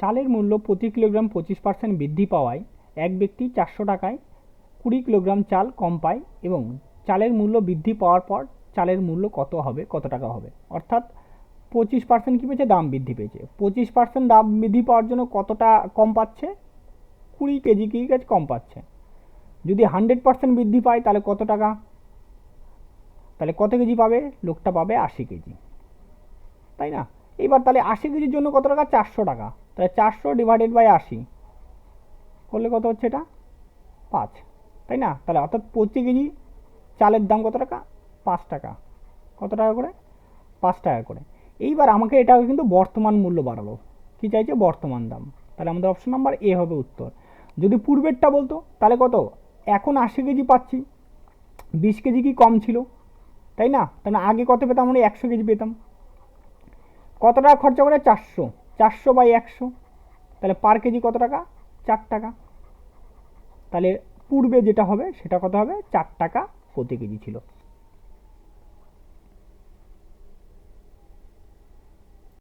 চালের মূল্য প্রতি কিলোগ্রাম 25% বৃদ্ধি পাওয়ায় এক ব্যক্তি 400 টাকায় 20 কিলোগ্রাম চাল কম পায় এবং চালের মূল্য বৃদ্ধি পাওয়ার পর চালের মূল্য কত টাকা হবে। অর্থাৎ 25% কী পেয়েছে, দাম বৃদ্ধি পেয়েছে। 25% দাম বৃদ্ধি পাওয়ার জন্য কতটা কম পাচ্ছে, 20 কেজি কি কম পাচ্ছে। যদি 100% বৃদ্ধি পায় তাহলে কত টাকা, তাহলে কত কেজি পাবে, লোকটা পাবে 80 কেজি, তাই না। এবার তাহলে 80 কেজির জন্য কত টাকা, 400 টাকা। তাহলে 400 ডিভাইডেড বাই 80 করলে কত হচ্ছে, এটা 5, তাই না। তাহলে অর্থাৎ প্রতি কেজি চালের দাম কত টাকা, 5 টাকা। কত টাকা করে, 5 টাকা করে। এইবার আমাকে এটা কিন্তু বর্তমান মূল্য বাড়ালো, কি চাইছে, বর্তমান দাম। তাহলে আমাদের অপশন নাম্বার এ হবে উত্তর। যদি পূর্বেরটা বলতো তাহলে কত, এখন 80 কেজি পাচ্ছি, 20 কেজি কি কম ছিল, তাই না। তাহলে আগে কত পেতাম, আমরা 100 কেজি পেতাম। কত টাকা খরচা করে, 400, 400 বাই 100, তাহলে পার কেজি কত টাকা, 4 টাকা। তাহলে পূর্বে যেটা হবে সেটা কত হবে, 4 টাকা প্রতি কেজি ছিল।